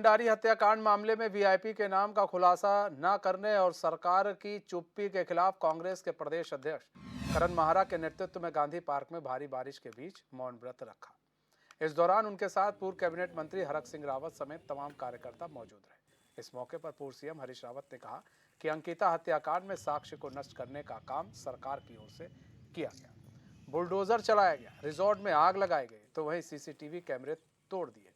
भंडारी हत्याकांड मामले में वीआईपी के नाम का खुलासा न करने और सरकार की चुप्पी के खिलाफ कांग्रेस के प्रदेश अध्यक्ष करण माहरा के नेतृत्व में गांधी पार्क में भारी बारिश के बीच मौन व्रत रखा। इस दौरान उनके साथ पूर्व कैबिनेट मंत्री हरक सिंह रावत समेत तमाम कार्यकर्ता मौजूद रहे। इस मौके पर पूर्व सीएम हरीश रावत ने कहा कि अंकिता हत्याकांड में साक्ष्य को नष्ट करने का काम सरकार की ओर से किया गया। बुलडोजर चलाया गया, रिजॉर्ट में आग लगाई गई, तो वहीं सीसीटीवी कैमरे तोड़ दिए गए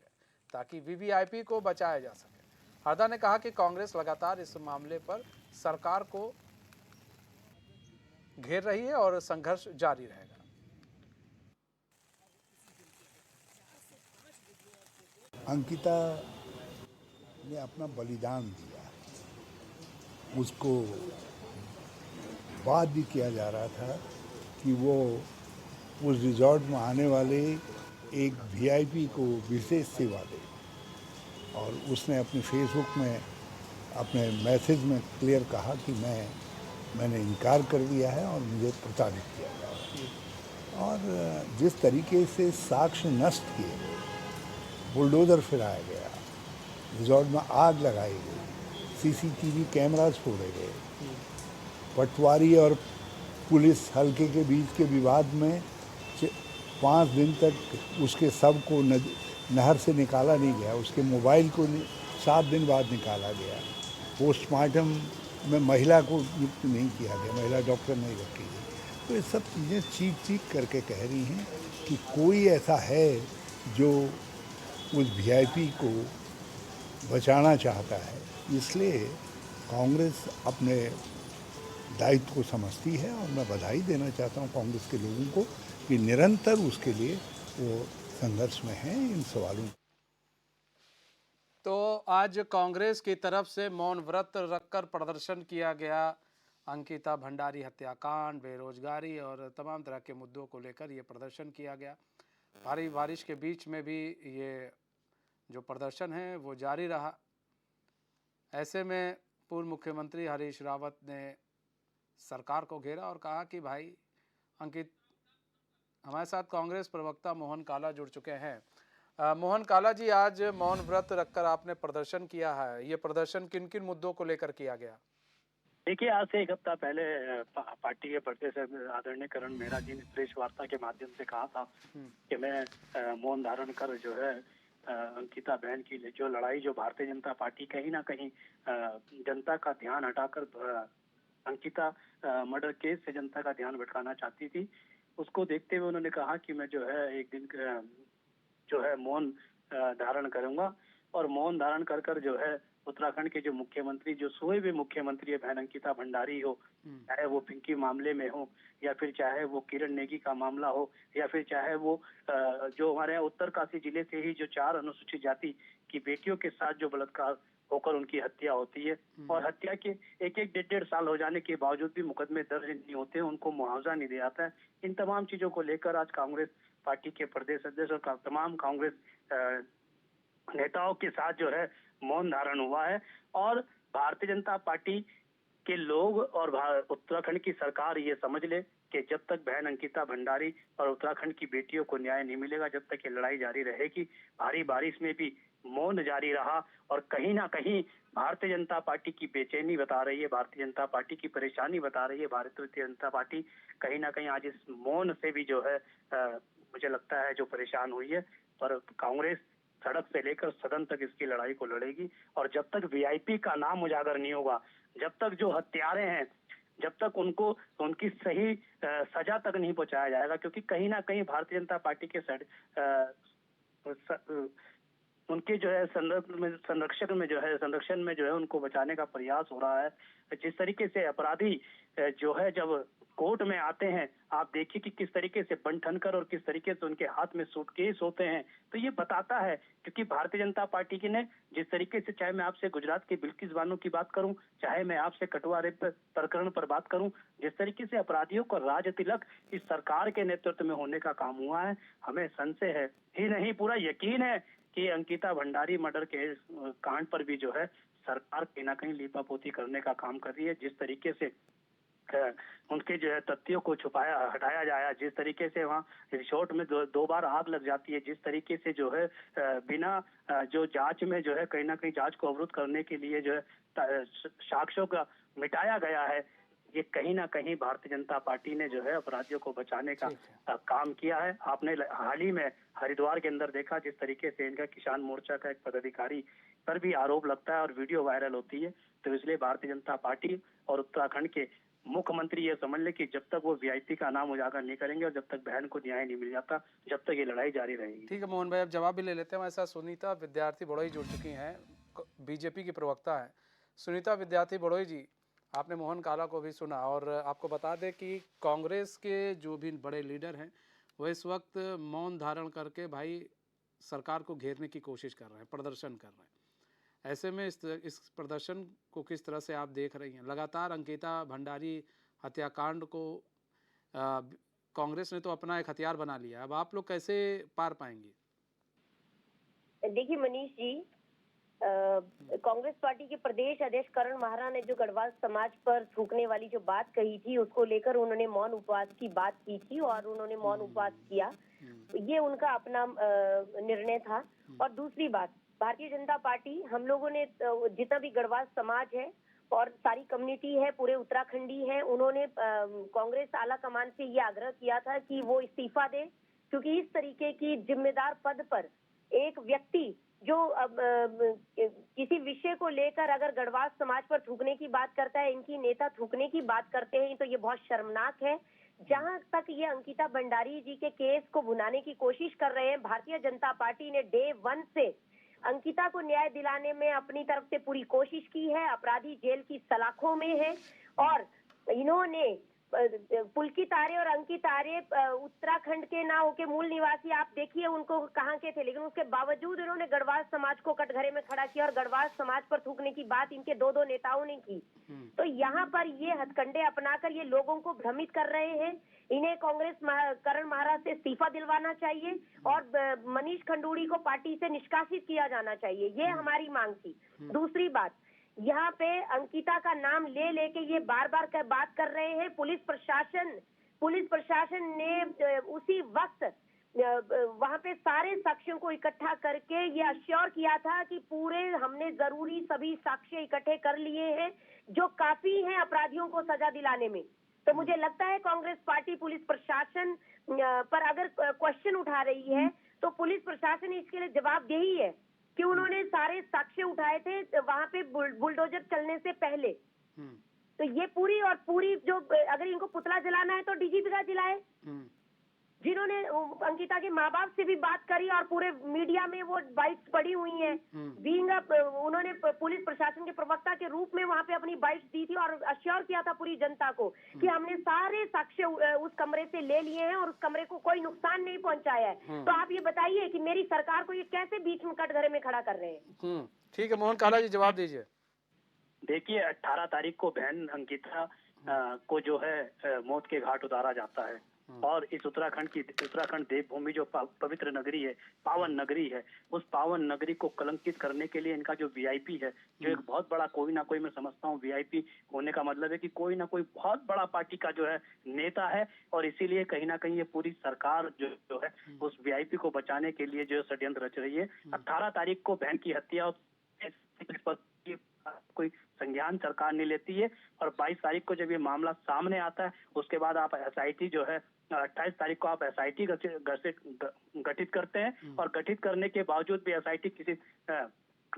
ताकि वीवीआईपी को बचाया जा सके। हरदा ने कहा कि कांग्रेस लगातार इस मामले पर सरकार को घेर रही है और संघर्ष जारी रहेगा। अंकिता ने अपना बलिदान दिया, उसको बात भी किया जा रहा था कि वो उस रिजॉर्ट में आने वाले एक वीआईपी को विशेष सेवा दे, और उसने अपने फेसबुक में अपने मैसेज में क्लियर कहा कि मैंने इनकार कर दिया है और मुझे प्रताड़ित किया गया। और जिस तरीके से साक्ष्य नष्ट किए गए, बुलडोज़र फिराया गया, रिजॉर्ट में आग लगाई गई, सीसीटीवी कैमरास फोड़े गए, पटवारी और पुलिस हल्के के बीच के विवाद में 5 दिन तक उसके शव को नहर से निकाला नहीं गया, उसके मोबाइल को 7 दिन बाद निकाला गया, पोस्टमार्टम में महिला को नियुक्त नहीं किया गया, महिला डॉक्टर नहीं रखी गई। तो ये सब चीज़ें चीख करके कह रही हैं कि कोई ऐसा है जो उस वीआईपी को बचाना चाहता है। इसलिए कांग्रेस अपने दायित्व को समझती है और मैं बधाई देना चाहता हूं कांग्रेस के लोगों को कि निरंतर उसके लिए वो संघर्ष में हैं इन सवालों। तो आज कांग्रेस की तरफ से मौन व्रत रखकर प्रदर्शन किया गया। अंकिता भंडारी हत्याकांड, बेरोजगारी और तमाम तरह के मुद्दों को लेकर ये प्रदर्शन किया गया। भारी बारिश के बीच में भी ये जो प्रदर्शन है वो जारी रहा। ऐसे में पूर्व मुख्यमंत्री हरीश रावत ने सरकार को घेरा और कहा कि भाई अंकित, हमारे साथ कांग्रेस प्रवक्ता मोहन काला जुड़ चुके हैं। मोहन काला जी, आज मौन व्रत रखकर आपने प्रदर्शन किया है, ये प्रदर्शन किन किन मुद्दों को लेकर किया गया? देखिए, आज से 1 हफ्ता पहले पार्टी के प्रदेश आदरणीय करण मेहरा जी ने प्रेस वार्ता के माध्यम से कहा था कि मैं मौन धारण कर जो है अंकिता बहन की जो लड़ाई, जो भारतीय जनता पार्टी कहीं ना कहीं जनता का ध्यान हटाकर अंकिता मर्डर केस से जनता का ध्यान भटकाना चाहती थी, उसको देखते हुए उन्होंने कहा कि मैं जो है एक दिन जो है मौन धारण करूंगा। और मौन धारण कर कर जो है उत्तराखंड के जो मुख्यमंत्री, जो सोए हुए मुख्यमंत्री है बहन अंकिता भंडारी हो, चाहे वो पिंकी मामले में हो, या फिर चाहे वो किरण नेगी का मामला हो, या फिर चाहे वो जो हमारे उत्तरकाशी जिले से ही जो 4 अनुसूचित जाति की बेटियों के साथ जो बलात्कार होकर उनकी हत्या होती है, और हत्या के 1-1, 1.5 साल हो जाने के बावजूद भी मुकदमे दर्ज नहीं होते, उनको मुआवजा नहीं दिया जाता है। इन तमाम चीजों को लेकर आज कांग्रेस पार्टी के प्रदेश अध्यक्ष और तमाम कांग्रेस नेताओं के साथ जो है मौन धारण हुआ है। और भारतीय जनता पार्टी के लोग और उत्तराखंड की सरकार ये समझ ले कि जब तक बहन अंकिता भंडारी और उत्तराखंड की बेटियों को न्याय नहीं मिलेगा, जब तक ये लड़ाई जारी रहेगी। भारी बारिश में भी मौन जारी रहा और कहीं ना कहीं भारतीय जनता पार्टी की बेचैनी बता रही है, भारतीय जनता पार्टी की परेशानी बता रही है। भारतीय जनता पार्टी कहीं ना कहीं आज इस मौन से भी जो है मुझे लगता है जो परेशान हुई है। पर कांग्रेस सड़क से लेकर सदन तक इसकी लड़ाई को लड़ेगी, और जब तक वीआईपी का नाम उजागर नहीं होगा, जब तक जो हत्यारे हैं, जब तक उनको उनकी सही सजा तक नहीं पहुंचाया जाएगा, क्योंकि कहीं ना कहीं भारतीय जनता पार्टी के उनके जो है संरक्षण में जो है उनको बचाने का प्रयास हो रहा है। जिस तरीके से अपराधी जो है जब कोर्ट में आते हैं, आप देखिए कि किस तरीके से बन ठनकर और किस तरीके से उनके हाथ में सूटकेस होते हैं, तो ये बताता है। क्योंकि भारतीय जनता पार्टी की ने जिस तरीके से, चाहे मैं आपसे गुजरात के बिल्किस बानो की बात करूं, चाहे मैं आपसे कठुआ रेप प्रकरण पर बात करूं, जिस तरीके से अपराधियों को राज तिलक इस सरकार के नेतृत्व में होने का काम हुआ है, हमें संशय है ही नहीं, पूरा यकीन है कि अंकिता भंडारी मर्डर के कांड पर भी जो है सरकार कहीं ना कहीं लीपापोती करने का काम कर रही है। जिस तरीके से उनके जो है तथ्यों को हटाया जाए। जिस तरीके से वहाँ रिसोर्ट में दो बार आग लग जाती है, जिस तरीके से जो है बिना जो जांच में जो है कहीं ना कहीं जांच को अवरुद्ध करने के लिए जो है साक्ष्यों का मिटाया गया है, ये कहीं ना कहीं भारतीय जनता पार्टी ने जो है अपराधियों को बचाने का काम किया है। आपने हाल ही में हरिद्वार के अंदर देखा जिस तरीके से इनका किसान मोर्चा का एक पदाधिकारी पर भी आरोप लगता है और वीडियो वायरल होती है। तो इसलिए भारतीय जनता पार्टी और उत्तराखंड के मुख्यमंत्री ये समझ ले कि जब तक वो वीआईपी का नाम उजागर नहीं करेंगे और जब तक बहन को न्याय नहीं मिल जाता, जब तक ये लड़ाई जारी रहेगी। ठीक है मोहन भाई, अब जवाब भी ले लेते हैं। हमारे साथ सुनीता विद्यार्थी बड़ोई जुड़ चुकी हैं, बीजेपी की प्रवक्ता है। सुनीता विद्यार्थी बड़ोई जी, आपने मोहन काला को भी सुना और आपको बता दें कि कांग्रेस के जो भी बड़े लीडर हैं वो इस वक्त मौन धारण करके भाई सरकार को घेरने की कोशिश कर रहे हैं, प्रदर्शन कर रहे हैं। ऐसे में इस प्रदर्शन को किस तरह से आप देख रही हैं? लगातार अंकिता भंडारी हत्याकांड को कांग्रेस ने तो अपना एक हथियार बना लिया, अब आप लोग कैसे पार पाएंगे? देखिए मनीष जी, कांग्रेस पार्टी के प्रदेश अध्यक्ष करण माहरा ने जो गढ़वाल समाज पर थूकने वाली जो बात कही थी, उसको लेकर उन्होंने मौन उपवास की बात की थी और उन्होंने मौन उपवास किया। ये उनका अपना निर्णय था। और दूसरी बात, भारतीय जनता पार्टी, हम लोगों ने जितना भी गढ़वाल समाज है और सारी कम्युनिटी है, पूरे उत्तराखंडी है, उन्होंने कांग्रेस आला कमान से ये आग्रह किया था कि वो इस्तीफा दे, क्योंकि इस तरीके की जिम्मेदार पद पर एक व्यक्ति जो किसी विषय को लेकर अगर गढ़वाल समाज पर थूकने की बात करता है, इनकी नेता थूकने की बात करते हैं, तो ये बहुत शर्मनाक है। जहां तक ये अंकिता भंडारी जी के केस को भुनाने की कोशिश कर रहे हैं, भारतीय जनता पार्टी ने डे 1 से अंकिता को न्याय दिलाने में अपनी तरफ से पूरी कोशिश की है। अपराधी जेल की सलाखों में है और इन्होंने पुलकित आर्य और अंकित आर्य उत्तराखंड के ना होके मूल निवासी, आप देखिए उनको कहाँ के थे, लेकिन उसके बावजूद इन्होंने गढ़वाल समाज को कटघरे में खड़ा किया और गढ़वाल समाज पर थूकने की बात इनके दो नेताओं ने की। तो यहाँ पर ये हथकंडे अपनाकर ये लोगों को भ्रमित कर रहे हैं। इन्हें कांग्रेस करण माहरा से इस्तीफा दिलवाना चाहिए और मनीष खंडूड़ी को पार्टी से निष्कासित किया जाना चाहिए, ये हमारी मांग थी। दूसरी बात, यहाँ पे अंकिता का नाम ले लेके ये बार बार बात कर रहे हैं। पुलिस प्रशासन ने उसी वक्त वहाँ पे सारे साक्ष्यों को इकट्ठा करके ये अश्योर किया था कि पूरे हमने जरूरी सभी साक्ष्य इकट्ठे कर लिए हैं, जो काफी हैं अपराधियों को सजा दिलाने में। तो मुझे लगता है कांग्रेस पार्टी पुलिस प्रशासन पर अगर क्वेश्चन उठा रही है तो पुलिस प्रशासन इसके लिए जवाबदेही है कि उन्होंने सारे साक्ष्य उठाए थे वहाँ पे बुलडोजर चलने से पहले। तो ये पूरी जो अगर इनको पुतला जलाना है तो डीजीपी का जलाए, जिन्होंने अंकिता के माँ बाप से भी बात करी और पूरे मीडिया में वो बाइट्स पड़ी हुई हैं। उन्होंने पुलिस प्रशासन के प्रवक्ता के रूप में वहाँ पे अपनी बाइट्स दी थी और अश्योर किया था पूरी जनता को कि हमने सारे साक्ष्य उस कमरे से ले लिए हैं और उस कमरे को कोई नुकसान नहीं पहुंचाया है। तो आप ये बताइए कि मेरी सरकार को ये कैसे बीच में कटघरे में खड़ा कर रहे हैं? ठीक है मोहन काला जी, जवाब दीजिए। देखिए 18 तारीख को बहन अंकिता को जो है मौत के घाट उतारा जाता है और इस उत्तराखंड देवभूमि जो पवित्र नगरी है, पावन नगरी है, उस पावन नगरी को कलंकित करने के लिए इनका जो वीआईपी है, जो एक बहुत बड़ा कोई ना कोई, मैं समझता हूँ वीआईपी होने का मतलब है कि कोई ना कोई बहुत बड़ा पार्टी का जो है नेता है और इसीलिए कहीं ना कहीं ये पूरी सरकार जो है उस वीआईपी को बचाने के लिए जो षड्यंत्र रच रही है। 18 तारीख को बहन की हत्या कोई संज्ञान सरकार नहीं लेती है और 22 तारीख को जब ये मामला सामने आता है उसके बाद आप एसआईटी जो है 28 तारीख को आप एसआईटी गठित करते हैं और गठित करने के बावजूद भी एसआईटी किसी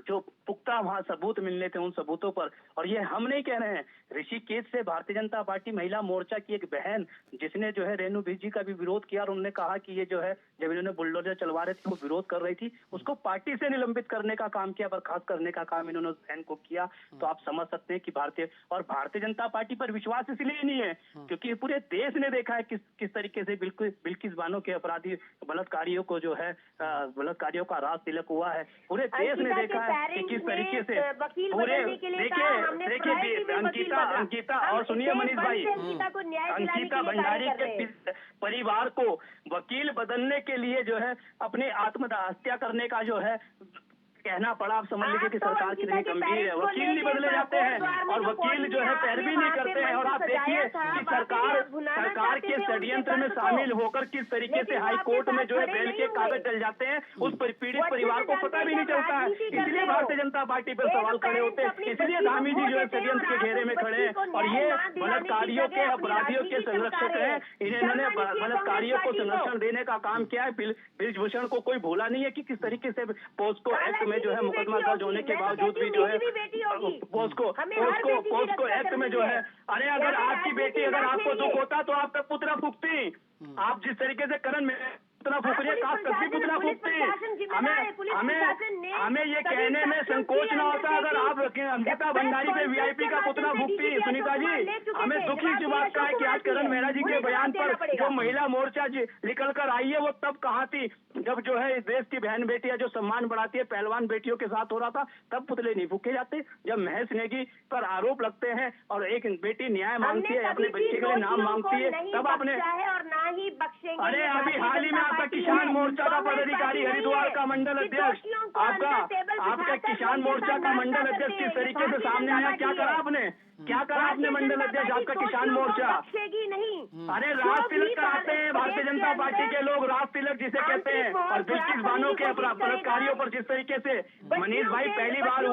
जो पुख्ता वहाँ सबूत मिलने थे उन सबूतों पर, और ये हम नहीं कह रहे हैं, ऋषिकेश से भारतीय जनता पार्टी महिला मोर्चा की एक बहन जिसने जो है रेणु बीजी का भी विरोध किया और उन्होंने कहा कि ये जो है जब इन्होंने बुलडोजर चलवा रहे थे वो विरोध कर रही थी, उसको पार्टी से निलंबित करने का काम किया, बर्खास्त करने का काम इन्होंने उस बहन को किया। तो आप समझ सकते हैं कि भारतीय जनता पार्टी पर विश्वास इसलिए नहीं है क्योंकि पूरे देश ने देखा है किस तरीके से बिल्किस बानो के अपराधी बलात्कारियों को जो है बलात्कारियों का राज तिलक हुआ है। पूरे देश ने देखा कि किस तरीके से पूरे देखिए अंकिता और सुनिए मनीष भाई, अंकिता भंडारी के परिवार को वकील बदलने के लिए जो है अपने आत्महत्या करने का जो है कहना पड़ा। आप समझ लीजिए कि सरकार कितनी गंभीर है। वकील नहीं बदले जाते हैं और वकील जो है पैरवी नहीं करते हैं। और आप देखिए कि सरकार के षड्यंत्र में शामिल होकर किस तरीके से हाई कोर्ट में जो है बेल के कागज डल जाते हैं, उस पीड़ित परिवार को पता भी नहीं चलता है। इसलिए भारतीय जनता पार्टी पर सवाल खड़े होते हैं, इसलिए धामी जी जो है षड्यंत्र के घेरे में खड़े हैं। और ये बलात्कारियों के अपराधियों के संरक्षक हैं। इन्होंने बलात्कारियों को संरक्षण देने का काम किया है। ब्रिजभूषण को कोई भूला नहीं है कि किस तरीके से पोस्को एक्ट में जो है मुकदमा दर्ज होने के बावजूद भी जो है पोस्को एक्ट में जो है, अरे अगर आपकी बेटी, अगर आपको दुख होता तो आप तब पुतला फूकती। आप जिस तरीके से करण में पुतला फूक रही है, काश तब भी पुतला फूकती। हमें ये कहने में संकोच ना होता अगर आप अंकिता भंडारी पे वीआईपी का पुतला फूकती। सुनीता जी, हमें दुखी इस बात का है कि आज करण मेहरा जी के बयान पर जो महिला मोर्चा निकल कर आई है, वो तब कहाँ थी जब जो है इस देश की बहन बेटियां जो सम्मान बढ़ाती है पहलवान बेटियों के साथ हो रहा था, तब पुतले नहीं फूके जाते। जब महेश नेगी पर आरोप लगते हैं और एक बेटी न्याय मांगती है, अपने बच्चे के लिए नाम मांगती है, तब आपने और ना ही बख्शेंगे। अरे अभी हाल ही में आपका किसान मोर्चा का पदाधिकारी हरिद्वार का मंडल अध्यक्ष, आपका किसान मोर्चा का मंडल अध्यक्ष किस तरीके से सामने आया, क्या करा आपने, क्या करा आपने मंडल अध्यक्ष आपका किसान मोर्चा? नहीं। अरे राज तिलक कराते हैं भारतीय जनता पार्टी के लोग, राज तिलक जिसे कहते हैं। और बिल्किस बानो के बलात्कारियों पर जिस तरीके से मनीष भाई पहली बार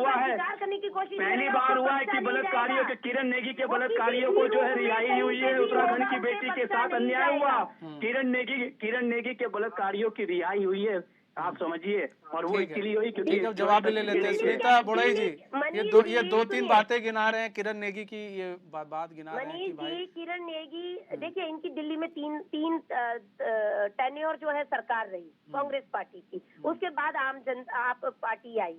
हुआ है कि बलात्कारियों के किरण नेगी के बलात्कारियों को जो है रिहाई हुई है। उत्तराखंड की बेटी के साथ अन्याय हुआ, किरण नेगी के बलात्कारियों की रिहाई हुई है, आप समझिए। और वो इसलिए हुई क्योंकि जवाब भी ले लेते हैं। सुनीता बुड़ई जी, ये दो तीन बातें गिना रहे हैं, किरण नेगी की ये बात गिना रहे हैं कि भाई किरण नेगी, देखिए इनकी दिल्ली में तीन टेन्योर जो है सरकार रही कांग्रेस पार्टी की, उसके बाद आप पार्टी आई।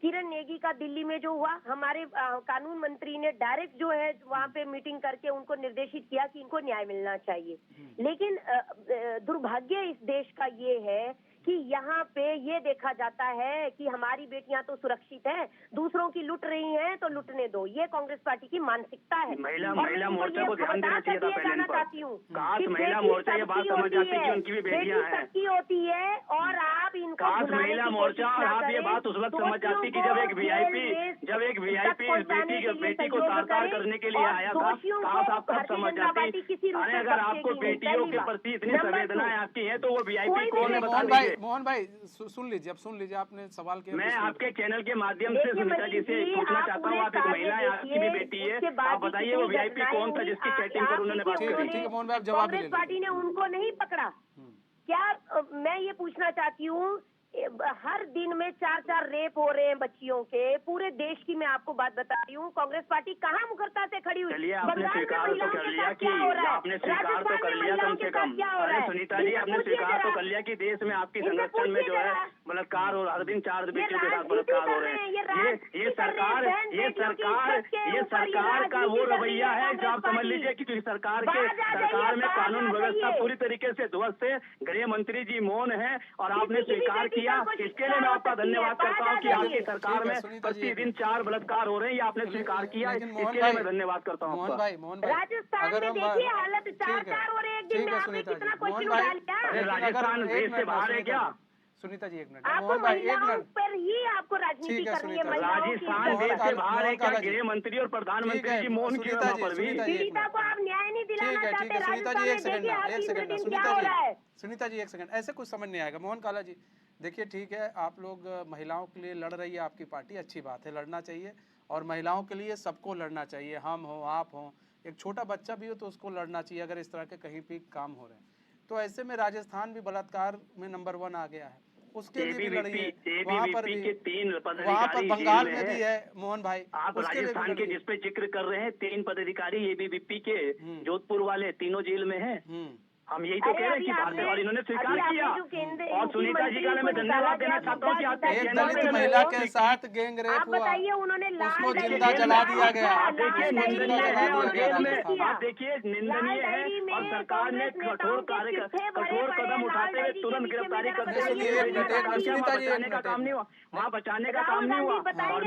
किरण नेगी का दिल्ली में जो हुआ, हमारे कानून मंत्री ने डायरेक्ट जो है वहाँ पे मीटिंग करके उनको निर्देशित किया कि इनको न्याय मिलना चाहिए। लेकिन दुर्भाग्य इस देश का ये है कि यहाँ पे ये देखा जाता है कि हमारी बेटियां तो सुरक्षित हैं, दूसरों की लुट रही हैं तो लुटने दो। ये कांग्रेस पार्टी की मानसिकता है। महिला मोर्चा को ध्यान देना चाहिए था पहले इन पर। काश महिला मोर्चा ये बात समझ जाती कि उनकी भी बेटियां हैं। सबकी होती है और आप इनको काश महिला मोर्चा और आप ये बात उस वक्त समझ जाती कि जब एक वीआईपी इस बेटी को तार करने के लिए आया था, काश आप तब समझ जाती। अरे अगर आपको बेटियों के प्रति इतनी संवेदनाएं आपकी है तो वो वीआईपी कौन है बता दीजिए। मोहन भाई सुन लीजिए, अब सुन लीजिए, आपने सवाल किया। मैं आपके चैनल के माध्यम से सुनीता जी से पूछना चाहता हूँ, आप एक महिला है, आपकी भी बेटी है, आप बताइए वो वीआईपी कौन था जिसकी चैटिंग पर उन्होंने बात करी? ठीक है मोहन भाई, आप जवाब कांग्रेस पार्टी ने उनको नहीं पकड़ा क्या? मैं ये पूछना चाहती हूँ, हर दिन में 4 रेप हो रहे हैं बच्चियों के, पूरे देश की मैं आपको बात बता रही हूँ। कांग्रेस पार्टी कहाँ मुखरता से खड़ी हुई? चलिए आपने स्वीकार तो कर लिया कि आपने स्वीकार तो कर लिया कम से कम। अरे सुनीता जी, आपने स्वीकार तो कर लिया कि देश में आपकी संरक्षण में जो है बलात्कार और हर दिन 4 बेटियों के साथ बलात्कार हो रहे हैं। ये सरकार का वो रवैया है जो आप समझ लीजिए कि सरकार में कानून व्यवस्था पूरी तरीके से ध्वस्त है। गृह मंत्री जी मौन है और आपने स्वीकार किया। इसके लिए मैं आपका धन्यवाद करता हूँ कि आपकी सरकार में प्रतिदिन 4 बलात्कार हो रहे हैं, ये आपने स्वीकार किया। इसके लिए मैं धन्यवाद करता हूँ। मोहन भाई राजस्थान में देखिए हालत 4 हो रहे हैं, एक दिन में आपने कितना क्वेश्चन उठा लिया? राजस्थान देश से बाहर है क्या? सुनीता जी एक मिनट, आपको मोहन भाई एक महिलाओं मिनट, पर ही आपको राजनीति करनी है। राजस्थान देश से बाहर है क्या? गृह मंत्री और प्रधानमंत्री जी मौन क्यों वहाँ पर भी? पीड़िता को आप न्याय नहीं दिलाना चाहते। ठीक है सुनीता जी, एक सेकंड सुनीता जी एक सेकंड, ऐसे कुछ समझ नहीं आएगा। मोहन काला जी देखिए, ठीक है, आप लोग महिलाओं के लिए लड़ रही है आपकी पार्टी, अच्छी बात है, लड़ना चाहिए और महिलाओं के लिए सबको लड़ना चाहिए, हम हो आप हो, एक छोटा बच्चा भी हो तो उसको लड़ना चाहिए अगर इस तरह के कहीं भी काम हो रहे हैं। तो ऐसे में राजस्थान भी बलात्कार में नंबर 1 आ गया है, उसके लिए भी लड़िए। वहाँ पर भी 3 वहाँ पर बंगाल में भी है मोहन भाई, आप राजस्थान के जिसपे जिक्र कर रहे हैं 3 पदाधिकारी एबीवीपी के जोधपुर वाले तीनों जेल में हैं। हम यही तो कह रहे हैं कि भारतीय, और इन्होंने स्वीकार किया। और सुनीता जी का मैं धन्यवाद देना चाहता हूँ कि आप एक दलित महिला के साथ गैंग रेप हुआ, उसको जिंदा जला दिया गया। आप देखिए निंदनीय है और सरकार ने कठोर कदम उठाते हुए तुरंत गिरफ्तारी करते हुए का काम नहीं हुआ, वहाँ बचाने का काम नहीं हुआ। और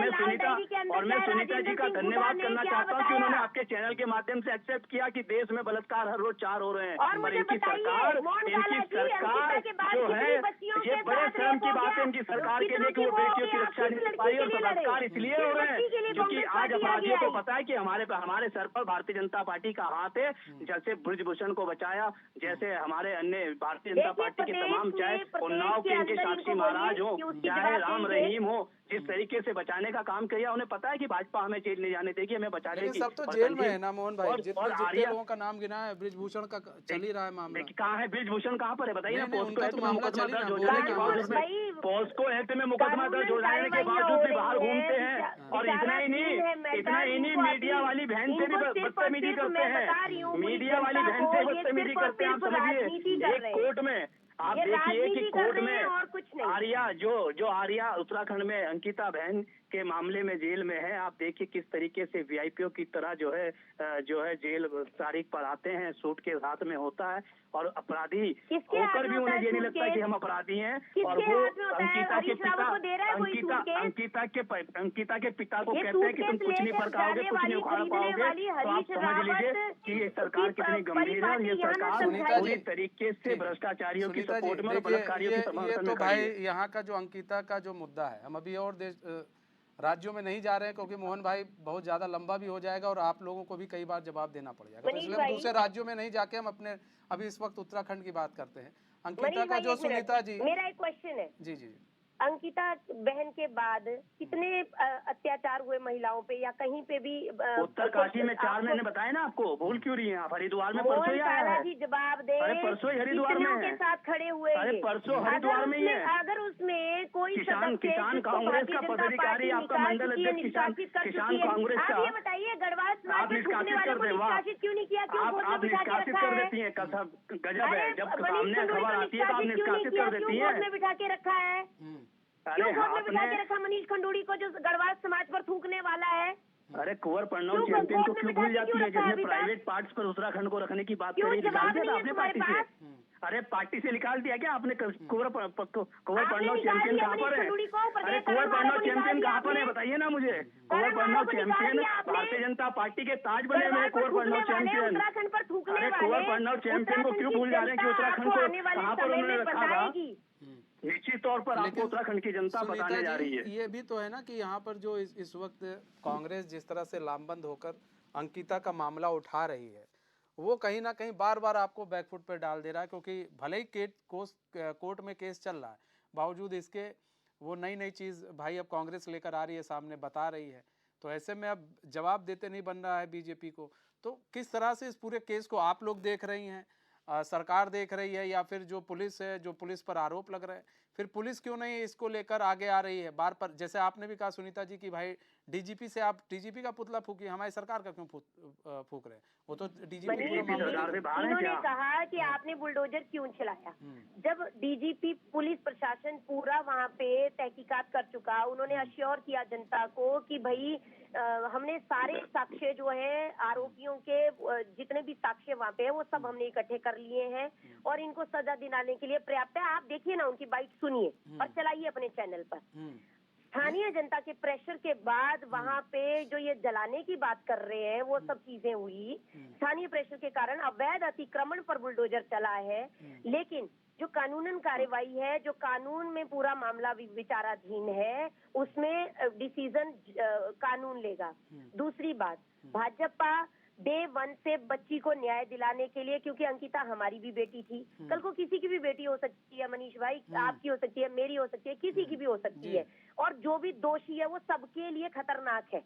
मैं सुनीता जी का धन्यवाद करना चाहता हूँ कि उन्होंने आपके चैनल के माध्यम से एक्सेप्ट किया कि देश में बलात्कार हर रोज 4 हो रहे हैं। इनकी सरकार जो है, ये बड़े शर्म की बात है इनकी सरकार के लिए कि वो बेटियों की रक्षा नहीं कर पाई। और बलात्कार इसलिए हो रहे हैं क्योंकि आज अपराधियों को पता है कि हमारे सर पर भारतीय जनता पार्टी का हाथ है। जैसे ब्रजभूषण को बचाया, जैसे हमारे अन्य भारतीय जनता पार्टी के तमाम, चाहे उन्नाव के इनके साक्षी महाराज हो, चाहे राम रहीम हो, जिस तरीके से बचाने का काम किया, उन्हें पता है कि भाजपा हमें जेल नहीं जाने देगी, हमें बचा लेगी। सब तो जेल में है ना मोहन भाई, जितने लोगों का नाम गिना है, ब्रिजभूषण का चल ही रहा है मामला। कहाँ है ब्रिजभूषण, कहाँ पर है बताइए ना। पॉस्को एक्ट में मामला मुकदमा चल ही दर्ज हो रहा है, जाने के बावजूद में, पॉस्को एक्ट में मुकदमा दर्ज हो जाने के बावजूद भी बाहर घूमते हैं। और इतना ही नहीं, मीडिया वाली बहन से भी बदतमीजी करते हैं, मीडिया वाली बहन से बदतमीजी करते हैं। आप समझिए, एक कोर्ट में आप देखिए कि कोर्ट में आर्या जो आर्या उत्तराखंड में अंकिता बहन के मामले में जेल में है, आप देखिए किस तरीके से वीआईपीओ की तरह जो है जेल तारीख पर आते हैं, सूट के हाथ में होता है। और अपराधी होकर भी उन्हें ये नहीं लगता कि हम अपराधी हैं। और वो अंकिता के पिता अंकिता के पिता को कहते हैं कि तुम कुछ नहीं पकाओगे, कुछ नहीं उखाड़ पाओगे। तो आप समझ लीजिए कि ये सरकार कितनी गंभीर है। और ये सरकार पूरी तरीके से भ्रष्टाचारियों की सपोर्ट में और बलात्कारियों की समर्थन में भाई यहाँ का जो अंकिता का जो मुद्दा है, हम अभी और राज्यों में नहीं जा रहे हैं क्योंकि मोहन भाई बहुत ज्यादा लंबा भी हो जाएगा और आप लोगों को भी कई बार जवाब देना पड़ जाएगा, तो इसलिए हम दूसरे राज्यों में नहीं जाके हम अपने अभी इस वक्त उत्तराखंड की बात करते हैं। अंकिता का जो सुनीता जी, मेरा एक क्वेश्चन है जी अंकिता बहन के बाद कितने अत्याचार हुए महिलाओं पे या कहीं पे भी? उत्तरकाशी में 4 महीने बताए ना आपको, भूल क्यों रही हैं आप? हरिद्वार में परसों ही आया है, जवाब दे। अरे परसों ही हरिद्वार में के साथ खड़े हुए, अरे परसों हरिद्वार में ही है। अगर उसमें कोई किसान कांग्रेस का पदाधिकारी, आपका मंडल अध्यक्ष किसान कांग्रेस का, ये बताइए गढ़वाल आप निष्कासित कर दे, वाह, क्यों नहीं किया? आप निष्कासित कर देती है, गजब है। जब सामने खबर आती है तो आप निष्कासित कर देती है। बिठा के रखा है, अरे बिठा के रखा मनीष खंडूड़ी को जो गढ़वाल समाज पर थूकने वाला है। अरे कुंवर प्रणव चैंपियन को क्यों भूल जाती है, जिसने प्राइवेट पार्ट्स पर उत्तराखंड को रखने की बात करी? निकाल दिया आपने पार्टी से? अरे पार्टी से निकाल दिया क्या आपने? कुंवर प्रणव चैंपियन कहाँ पर है? अरे कुंवर प्रणव चैंपियन कहाँ पर है बताइए ना मुझे। कुंवर प्रणव चैंपियन भारतीय जनता पार्टी के ताज बने हुए कुंवर प्रणव चैंपियन। अरे कुंवर प्रणव चैंपियन को क्यों भूल जा रहे हैं कि उत्तराखंड को कहाँ पर उन्होंने रखा था? निश्चित तौर पर आपको उत्तराखंड की जनता बताने जा रही है। ये भी तो है ना कि यहाँ पर जो इस वक्त कांग्रेस जिस तरह से लामबंद होकर अंकिता का मामला उठा रही है, वो कहीं ना कहीं बार बार आपको बैकफुट पर डाल दे रहा है, क्योंकि भले ही कोर्ट में केस चल रहा है, बावजूद इसके वो नई चीज़ भाई अब कांग्रेस लेकर आ रही है, सामने बता रही है, तो ऐसे में अब जवाब देते नहीं बन रहा है बीजेपी को। तो किस तरह से इस पूरे केस को आप लोग देख रही हैं, सरकार देख रही है, या फिर जो पुलिस है, जो पुलिस पर आरोप लग रहे हैं, फिर पुलिस क्यों नहीं इसको लेकर आगे आ रही है बार पर? जैसे आपने भी कहा सुनीता जी कि भाई डीजीपी से आप डीजीपी का पुतला फूकी, हमारी सरकार का क्यों फूक रहे हैं? वो तो डीजीपी उन्होंने कहा कि आपने बुलडोजर क्यों चलाया, जब डीजीपी पुलिस प्रशासन पूरा वहाँ पे तहकीकात कर चुका, उन्होंने अश्योर किया जनता को कि भाई हमने सारे साक्ष्य जो है आरोपियों के जितने भी साक्ष्य वहाँ पे है वो सब हमने इकट्ठे कर लिए हैं और इनको सजा दिलाने के लिए पर्याप्त है। आप देखिए ना, उनकी बाइट सुनिए और चलाइए अपने चैनल पर। स्थानीय जनता के प्रेशर के बाद वहाँ पे जो ये जलाने की बात कर रहे हैं वो सब चीजें हुई, स्थानीय प्रेशर के कारण अवैध अतिक्रमण पर बुलडोजर चला है, लेकिन जो कानूनन कार्यवाही है, जो कानून में पूरा मामला विचाराधीन है, उसमें डिसीजन कानून लेगा। दूसरी बात, भाजपा डे 1 से बच्ची को न्याय दिलाने के लिए, क्योंकि अंकिता हमारी भी बेटी थी, कल को किसी की भी बेटी हो सकती है मनीष भाई, आपकी हो सकती है, मेरी हो सकती है, किसी की भी हो सकती है, और जो भी दोषी है वो सबके लिए खतरनाक है,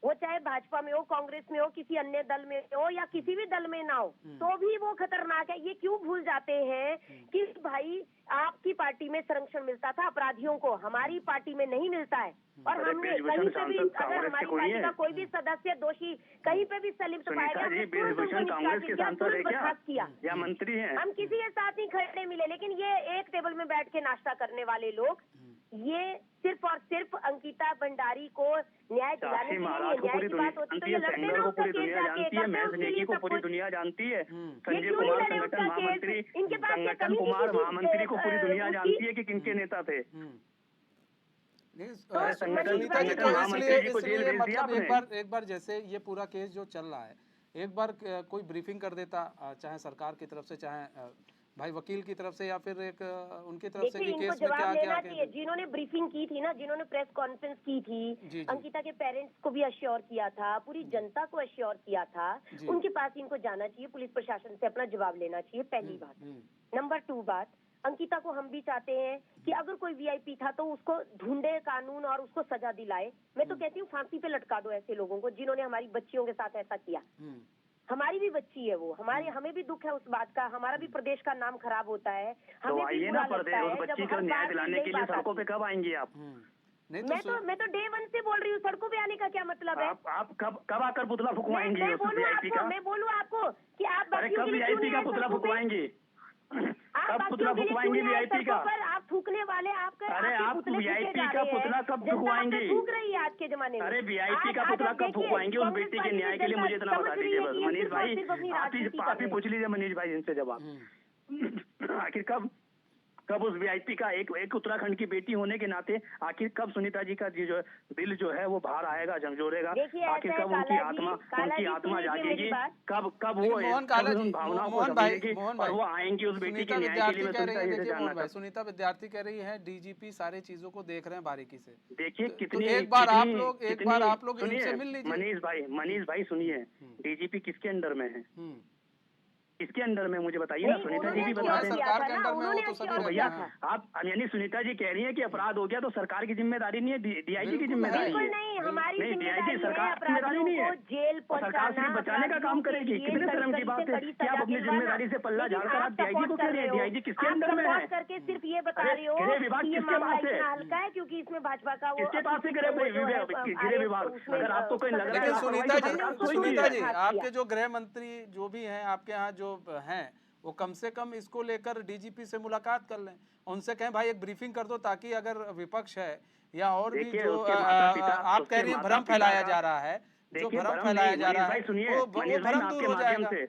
वो चाहे भाजपा में हो, कांग्रेस में हो, किसी अन्य दल में हो या किसी भी दल में ना हो, तो भी वो खतरनाक है। ये क्यों भूल जाते हैं कि भाई आपकी पार्टी में संरक्षण मिलता था अपराधियों को, हमारी पार्टी में नहीं मिलता है, और हमने कहीं पे भी अगर हमारी पार्टी का कोई भी सदस्य दोषी कहीं पे भी संलिप्त पाया गया, बर्खास्त किया या मंत्री हैं, हम किसी के साथ नहीं खड़े मिले। लेकिन ये एक टेबल में बैठ के नाश्ता करने वाले लोग, ये सिर्फ और सिर्फ अंकिता भंडारी को न्याय दिलाने के लिए न्याय की बात होती है, तो ये लड़ते ना उसका केस जाके, महज नेकी को पूरी दुनिया जानती है, संजय कुमार संगठन महामंत्री, संगठन कुमार महामंत्री को पूरी दुनिया जानती है कि किनके नेता थे। सुनीता जी, तो इसलिए मतलब एक बार जैसे ये पूरा केस जो चल रहा है, एक बार कोई ब्रीफिंग कर देता, चाहे सरकार की तरफ से, चाहे भाई वकील की तरफ से, या फिर एक उनकी तरफ से देखिए, कि इनको केस में जवाब क्या लेना क्या चाहिए। जिन्होंने ब्रीफिंग की थी ना, जिन्होंने प्रेस कॉन्फ्रेंस की थी, जी, जी। अंकिता के पेरेंट्स को भी अश्योर किया था, पूरी जनता को अश्योर किया था, जी। उनके पास इनको जाना चाहिए, पुलिस प्रशासन से अपना जवाब लेना चाहिए, पहली बात। नंबर 2 बात, अंकिता को हम भी चाहते हैं कि अगर कोई वीआईपी था तो उसको ढूंढे कानून और उसको सजा दिलाए। मैं तो कहती हूँ फांसी पे लटका दो ऐसे लोगों को जिन्होंने हमारी बच्चियों के साथ ऐसा किया। हमारी भी बच्ची है वो, हमें भी दुख है उस बात का, हमारा भी प्रदेश का नाम खराब होता है, तो हमें भी आइए बुरा ना लगता प्रदेश, उस है बच्ची जब को हर न्याय बार दिलाने यही के लिए बात सड़कों आती पे है। कब आएंगी आप? नहीं मैं तो डे 1 से बोल रही हूँ, सड़कों पे आने का क्या मतलब है? आप कब आकर पुतला फुकवाएंगी मैं उस बोलूँ वीआईपी आपको, का? मैं बोलूँ आपको कि आप अरे बाकियों कब के लिए क्यों वीआईपी नहीं का आए पुतला सड़कों पे? फुकवाएंगी? आप कब पुतला बाकियों के लिए क्यों फुकवाएंगी नहीं आए वीआईपी सड़कों का? पर? आप थूकने वाले, अरे आपके आप पुतले फूके वीआईपी जा का रहे हैं। पुतला कब जनता आप पे फुकवाएंगी? थूक रही है आज के जमाने में। अरे वीआईपी का आज पुतला आप कब देखिए, फुकवाएंगे उस कांग्रेस बेटी के पार्टी न्याय के लिए? जनता मुझे इतना समझ बता रही दीजिए है बस कि ये मनीष सिर्फ और भाई, सिर्फ अपनी आप राजनीति कर ही रहे हैं। पूछ लीजिए मनीष भाई इनसे जवाब। आखिर कब उस वीआईपी का एक उत्तराखंड की बेटी होने के नाते आखिर कब सुनीता जी का जो दिल जो है वो बाहर आएगा, झंझोरेगा? देखिए, आखिर ऐसा है कब उनकी काला जी, आत्मा सुनिए मेरी जागेगी? बात। कब देखिए वो मोहन काला कब जी, उन भावनाओं को मोहन भाई, समझेगी मोहन और भाई, वो आएंगी उस बेटी सुनीता के न्याय के लिए? विद्यार्थी मैं कह रही सुनीता है, जी से देखिए जानना मोहन भाई, चाहता सुनीता विद्यार्थी कह रही है डीजीपी सारी चीजों को देख रहे हैं बारीकी से। देखिए तो एक बार आप लोग सुनिए इनसे मिल लीजिए। मनीष भाई सुनिए, डीजीपी किसके अंडर में है? किसके अंडर में मुझे बताइए ना, नहीं, सुनीता जी उन्होंने भी तो बता है दें। सरकार के था ना, अंडर में, वो उन्होंने तो सभी अश्योर तो रहते भैया हैं। आप यानी सुनीता जी कह रही हैं कि अपराध हो गया तो सरकार की जिम्मेदारी नहीं है, डीआईजी की बिल्कुल जिम्मेदारी बिल्कुल है? नहीं, हमारी नहीं, जिम्मेदारी डीआईजी है सरकार की जिम्मेदारी अपराधियों नहीं है। को जेल और सरकार पहुंचाना, सिर्फ बचाने का काम अपराधियों करेगी? के कितने लिए शर्म की कड़ी बात से है कड़ी कि आप सजा अपनी दिलवाना। जिम्मेदारी से पल्ला लेकिन झाड़कर आप आप डीआईजी को सपोर्ट कह कर रहे रहे हैं? हो, डीआईजी किसके आप अंडर में है? सपोर्ट करके सिर्फ ये बता अरे रहे हो गृह विभाग कि ये किसके मामला पास है? इतना हल्का है क्योंकि इसमें भाजपा का वो किसके पास है गृह विभाग? उसमें अगर आपको कोई लग रहा है लेकिन लापरवाही सुनीता तो जी, सरकार कोई नहीं सुनीता है। जी, आपके जो गृह मंत्री जो भी हैं आपके यहाँ जो हैं, वो कम से कम इसको लेकर डीजीपी से मुलाकात कर लें, उनसे कहें भाई एक ब्रीफिंग कर दो, ताकि अगर विपक्ष है या और भी देखिए, जो उसके माता-पिता आप कह रही हैं भ्रम फैलाया जा रहा है, जो देखिए भ्रम भरम फैलाया नहीं, जा रहा मनीष भाई है, सुनिए, वो मनीष भाई भ्रम मैं दूर आपके हो माध्यम जाएगा। से,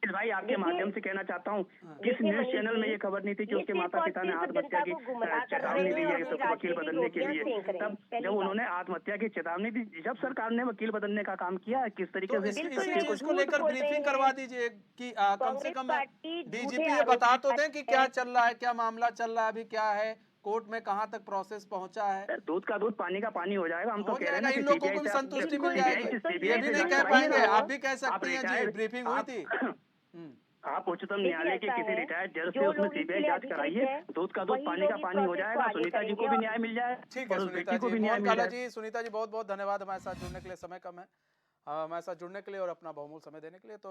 मनीष भाई आपके देखिए, माध्यम से कहना चाहता हूँ, किस देखिए न्यूज मनीष चैनल में जी, ये खबर नहीं थी कि ये उसके सिर्फ माता और पिता ने सिर्फ आत्महत्या की जनता को गुमराह कर चेतावनी रहे दी हैं और है अपनी सबको वकील राजनीतिक बदलने के रोटियां लिए? सेंक रहे हैं, तब पहली जब बात। उन्होंने आत्महत्या की चेतावनी दी, जब सरकार ने वकील बदलने का काम किया, किस तरीके तो से इसी बिल्कुल इसी नहीं, चीज को झूठ लेकर बोल रहे ब्रीफिंग हैं। करवा दीजिए कि कम से कांग्रेस कम पार्टी झूठे डीजीपी ये आरोप बता तो दें लगाती कि है। क्या चल रहा है, क्या मामला चल रहा है, अभी क्या है, कोर्ट में कहाँ तक प्रोसेस पहुंचा है। दूध का दूध पानी का पानी हो जाएगा। हम तो हो कह रहे हैं जाएगा, ना कि इन लोगों सीबीआई को भी से संतुष्टि मिल बिल्कुल जाएगी। नहीं, ये भी नहीं कह सुनिए पाएंगे, ना, आप भी कह सकती हैं जी ब्रीफिंग हुई थी। आप उच्चतम देखिए, न्यायालय के ऐसा किसी है, रिटायर्ड जज से जो उसमें लोग सीबीआई इसके लिए जांच अधिकृत कराइए, हैं, दूध का दूध वही पानी लोग का इस पानी हो प्रोसेस को जाएगा। आगे सुनीता जी को भी करेंगे। न्याय मिल जाए ठीक है और उस सुनीता बेटी को जी, भी न्याय मोहन मिल काला जाए। जी, सुनीता जी बहुत बहुत धन्यवाद हमारे साथ जुड़ने के लिए, समय कम है, हमारे साथ जुड़ने के लिए और अपना बहुमूल्य समय देने के लिए। तो